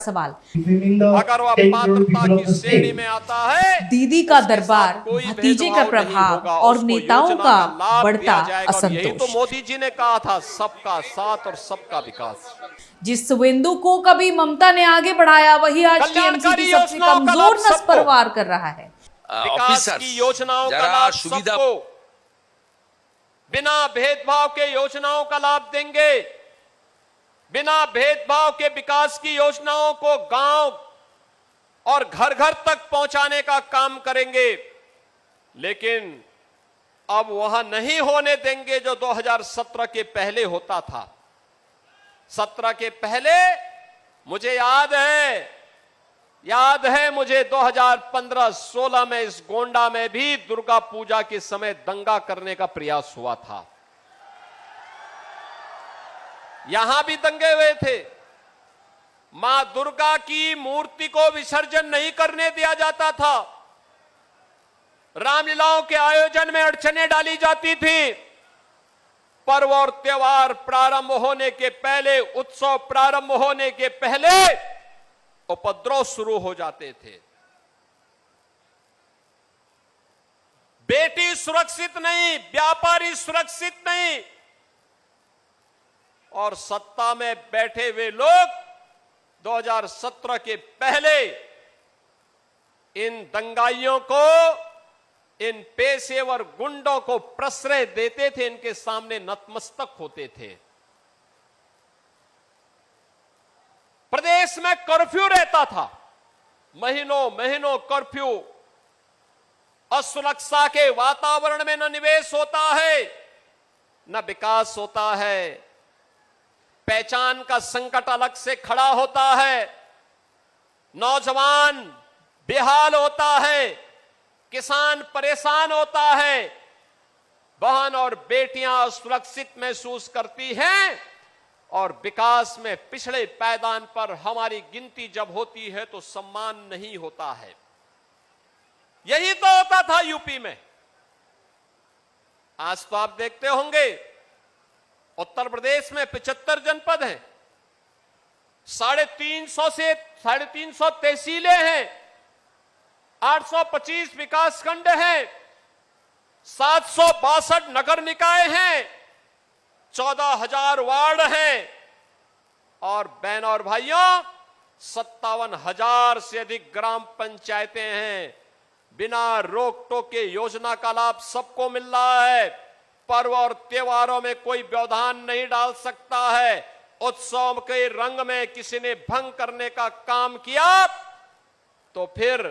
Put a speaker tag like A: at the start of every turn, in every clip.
A: सवाल,
B: अगर वह पात्रता की श्रेणी में आता है,
A: दीदी का दरबार, भतीजे का प्रभाव और नेताओं का बढ़ता
B: यही तो
A: असंतोष।
B: मोदी जी ने कहा था, सबका साथ और सबका विकास।
A: जिस शुवेंदु को कभी ममता ने आगे बढ़ाया, वही आज टीएमसी की सबसे कमजोर नस पर वार कर रहा है।
B: विकास की योजनाओं का लाभ सबको, बिना भेदभाव के योजनाओं का लाभ देंगे, बिना भेदभाव के विकास की योजनाओं को गांव और घर घर तक पहुंचाने का काम करेंगे। लेकिन अब वह नहीं होने देंगे जो 2017 के पहले होता था। 17 के पहले मुझे याद है मुझे 2015-16 में इस गोंडा में भी दुर्गा पूजा के समय दंगा करने का प्रयास हुआ था। यहां भी दंगे हुए थे। मां दुर्गा की मूर्ति को विसर्जन नहीं करने दिया जाता था। रामलीलाओं के आयोजन में अड़चनें डाली जाती थी। पर्व और त्योहार प्रारंभ होने के पहले, उत्सव प्रारंभ होने के पहले उपद्रव शुरू हो जाते थे। बेटी सुरक्षित नहीं, व्यापारी सुरक्षित नहीं, और सत्ता में बैठे हुए लोग 2017 के पहले इन दंगाइयों को, इन पेशेवर गुंडों को प्रश्रय देते थे, इनके सामने नतमस्तक होते थे। प्रदेश में कर्फ्यू रहता था, महीनों महीनों कर्फ्यू। असुरक्षा के वातावरण में न निवेश होता है, न विकास होता है। पहचान का संकट अलग से खड़ा होता है। नौजवान बेहाल होता है, किसान परेशान होता है, बहन और बेटियां सुरक्षित महसूस करती हैं, और विकास में पिछड़े पायदान पर हमारी गिनती जब होती है तो सम्मान नहीं होता है। यही तो होता था यूपी में। आज तो आप देखते होंगे उत्तर प्रदेश में 75 जनपद हैं, 350 तहसीलें हैं, 825 विकास खंड हैं, 762 नगर निकाय हैं, 14,000 वार्ड हैं, और बहनों और भाइयों 57,000 से अधिक ग्राम पंचायतें हैं। बिना रोक टोक के योजना का लाभ सबको मिल रहा है। पर्व और त्योहारों में कोई व्यवधान नहीं डाल सकता है। उत्सव के रंग में किसी ने भंग करने का काम किया तो फिर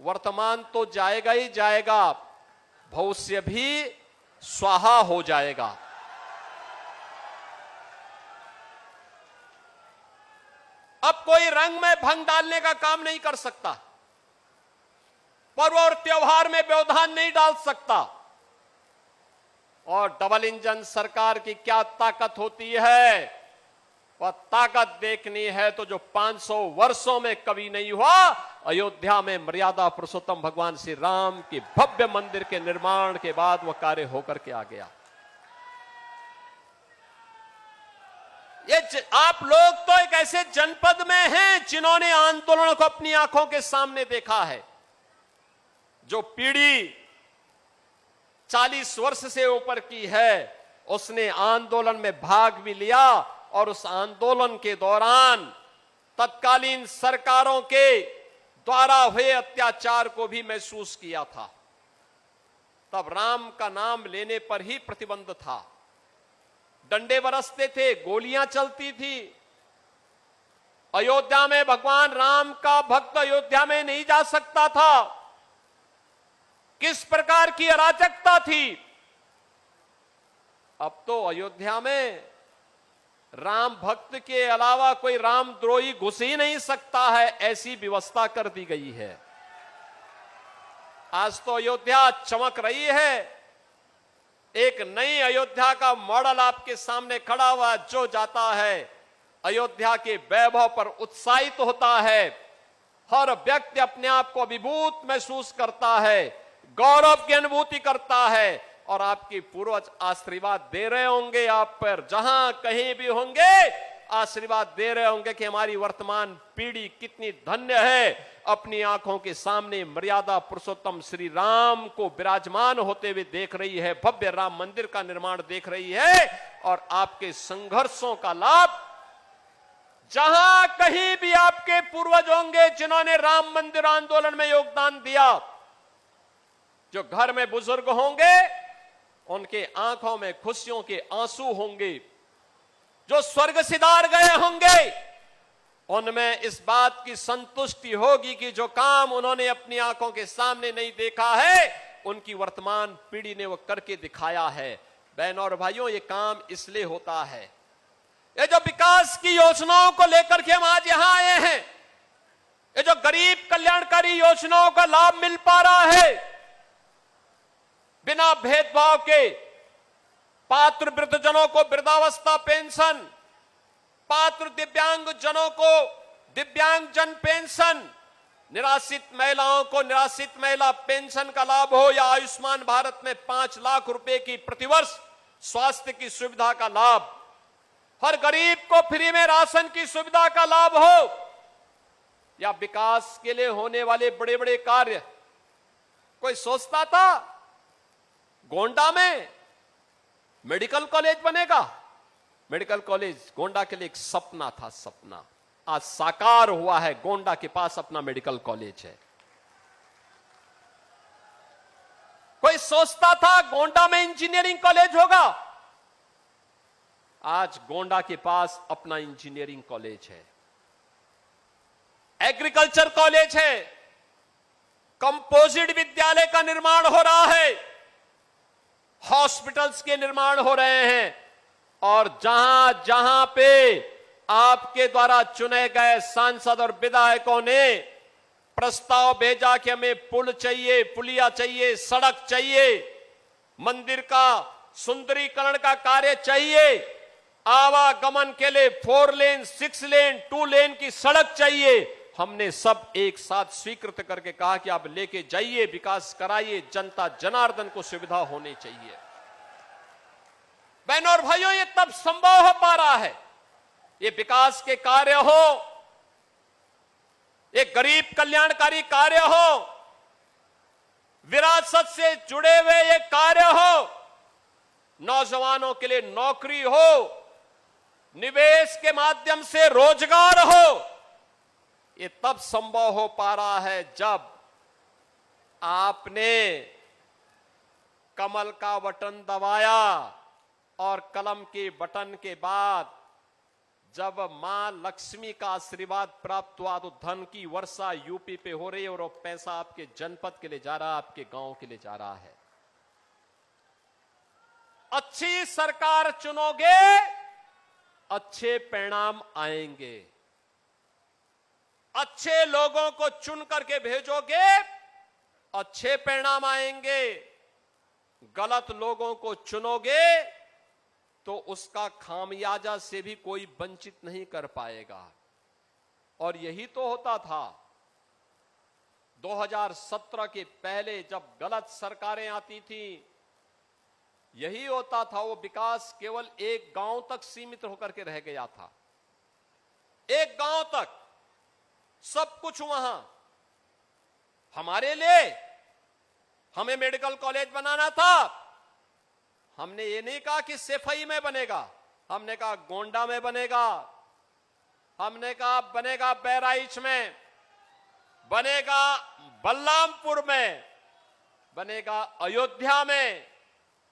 B: वर्तमान तो जाएगा ही जाएगा, भविष्य भी स्वाहा हो जाएगा। अब कोई रंग में भंग डालने का काम नहीं कर सकता, पर्व और त्योहार में व्यवधान नहीं डाल सकता। और डबल इंजन सरकार की क्या ताकत होती है, वह ताकत देखनी है तो जो 500 वर्षों में कभी नहीं हुआ। अयोध्या में मर्यादा पुरुषोत्तम भगवान श्री राम के भव्य मंदिर के निर्माण के बाद वह कार्य होकर के आ गया। ये आप लोग तो एक ऐसे जनपद में हैं जिन्होंने आंदोलन को अपनी आंखों के सामने देखा है। जो पीढ़ी 40 वर्ष से ऊपर की है, उसने आंदोलन में भाग भी लिया, और उस आंदोलन के दौरान तत्कालीन सरकारों के द्वारा हुए अत्याचार को भी महसूस किया था। तब राम का नाम लेने पर ही प्रतिबंध था, डंडे बरसते थे, गोलियां चलती थी। अयोध्या में भगवान राम का भक्त अयोध्या में नहीं जा सकता था। किस प्रकार की अराजकता थी। अब तो अयोध्या में राम भक्त के अलावा कोई रामद्रोही घुस ही नहीं सकता है, ऐसी व्यवस्था कर दी गई है। आज तो अयोध्या चमक रही है। एक नई अयोध्या का मॉडल आपके सामने खड़ा हुआ, जो जाता है अयोध्या के वैभव पर उत्साहित होता है। हर व्यक्ति अपने आप को अभिभूत महसूस करता है, गौरव की अनुभूति करता है, और आपके पूर्वज आशीर्वाद दे रहे होंगे आप पर। जहां कहीं भी होंगे आशीर्वाद दे रहे होंगे कि हमारी वर्तमान पीढ़ी कितनी धन्य है, अपनी आंखों के सामने मर्यादा पुरुषोत्तम श्री राम को विराजमान होते हुए देख रही है, भव्य राम मंदिर का निर्माण देख रही है। और आपके संघर्षों का लाभ जहां कहीं भी आपके पूर्वज होंगे जिन्होंने राम मंदिर आंदोलन में योगदान दिया, जो घर में बुजुर्ग होंगे उनके आंखों में खुशियों के आंसू होंगे, जो स्वर्ग सिधार गए होंगे उनमें इस बात की संतुष्टि होगी कि जो काम उन्होंने अपनी आंखों के सामने नहीं देखा है उनकी वर्तमान पीढ़ी ने वो करके दिखाया है। बहनों और भाइयों, ये काम इसलिए होता है, ये जो विकास की योजनाओं को लेकर के हम आज यहां आए हैं, ये जो गरीब कल्याणकारी योजनाओं का लाभ मिल पा रहा है बिना भेदभाव के, पात्र वृद्धजनों को वृद्धावस्था पेंशन, पात्र दिव्यांग जनों को दिव्यांगजन पेंशन, निराश्रित महिलाओं को निराश्रित महिला पेंशन का लाभ हो, या आयुष्मान भारत में 5 लाख रुपए की प्रतिवर्ष स्वास्थ्य की सुविधा का लाभ, हर गरीब को फ्री में राशन की सुविधा का लाभ हो, या विकास के लिए होने वाले बड़े बड़े कार्य। कोई सोचता था गोंडा में मेडिकल कॉलेज बनेगा? मेडिकल कॉलेज गोंडा के लिए एक सपना था, सपना आज साकार हुआ है। गोंडा के पास अपना मेडिकल कॉलेज है। कोई सोचता था गोंडा में इंजीनियरिंग कॉलेज होगा? आज गोंडा के पास अपना इंजीनियरिंग कॉलेज है, एग्रीकल्चर कॉलेज है, कंपोजिट विद्यालय का निर्माण हो रहा है, हॉस्पिटल्स के निर्माण हो रहे हैं, और जहां जहां पे आपके द्वारा चुने गए सांसद और विधायकों ने प्रस्ताव भेजा कि हमें पुल चाहिए, पुलिया चाहिए, सड़क चाहिए, मंदिर का सुंदरीकरण का कार्य चाहिए, आवागमन के लिए 4 लेन, 6 लेन, 2 लेन की सड़क चाहिए, हमने सब एक साथ स्वीकृत करके कहा कि आप लेके जाइए, विकास कराइए, जनता जनार्दन को सुविधा होनी चाहिए। बहनों और भाइयों, ये तब संभव हो पा रहा है, ये विकास के कार्य हो, ये गरीब कल्याणकारी कार्य हो, विरासत से जुड़े हुए ये कार्य हो, नौजवानों के लिए नौकरी हो, निवेश के माध्यम से रोजगार हो, ये तब संभव हो पा रहा है जब आपने कमल का बटन दबाया, और कलम के बटन के बाद जब मां लक्ष्मी का आशीर्वाद प्राप्त हुआ तो धन की वर्षा यूपी पे हो रही है, और वो पैसा आपके जनपद के लिए जा रहा है, आपके गांव के लिए जा रहा है। अच्छी सरकार चुनोगे, अच्छे परिणाम आएंगे। अच्छे लोगों को चुन करके भेजोगे, अच्छे परिणाम आएंगे। गलत लोगों को चुनोगे तो उसका खामियाजा से भी कोई वंचित नहीं कर पाएगा। और यही तो होता था 2017 के पहले जब गलत सरकारें आती थी, यही होता था। वो विकास केवल एक गांव तक सीमित होकर के रह गया था, एक गांव तक सब कुछ वहां। हमारे लिए हमें मेडिकल कॉलेज बनाना था, हमने ये नहीं कहा कि सेफई में बनेगा, हमने कहा गोंडा में बनेगा, हमने कहा बनेगा बहराइच में, बनेगा बलरामपुर में, बनेगा अयोध्या में,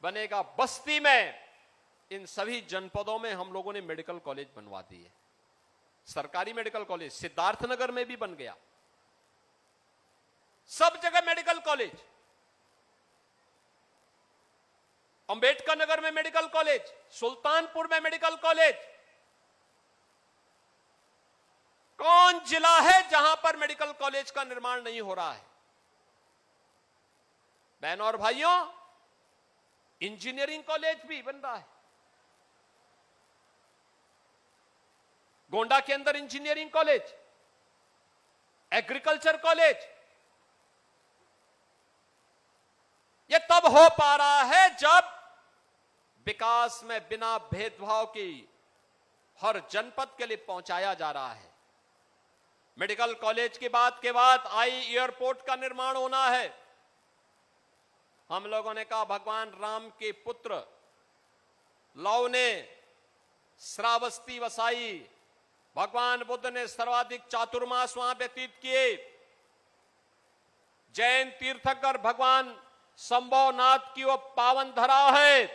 B: बनेगा बस्ती में। इन सभी जनपदों में हम लोगों ने मेडिकल कॉलेज बनवा दिए। सरकारी मेडिकल कॉलेज सिद्धार्थनगर में भी बन गया, सब जगह मेडिकल कॉलेज। अंबेडकर नगर में मेडिकल कॉलेज, सुल्तानपुर में मेडिकल कॉलेज। कौन जिला है जहां पर मेडिकल कॉलेज का निर्माण नहीं हो रहा है? बहनों और भाइयों, इंजीनियरिंग कॉलेज भी बन रहा है। गोंडा के अंदर इंजीनियरिंग कॉलेज, एग्रीकल्चर कॉलेज। यह तब हो पा रहा है जब विकास में बिना भेदभाव की हर जनपद के लिए पहुंचाया जा रहा है। मेडिकल कॉलेज की बात के बाद आई एयरपोर्ट का निर्माण होना है। हम लोगों ने कहा भगवान राम के पुत्र लव ने श्रावस्ती वसाई, भगवान बुद्ध ने सर्वाधिक चातुर्मास वहां व्यतीत किए, जैन तीर्थंकर भगवान संभवनाथ की वो पावन धरा है,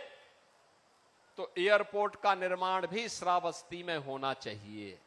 B: तो एयरपोर्ट का निर्माण भी श्रावस्ती में होना चाहिए।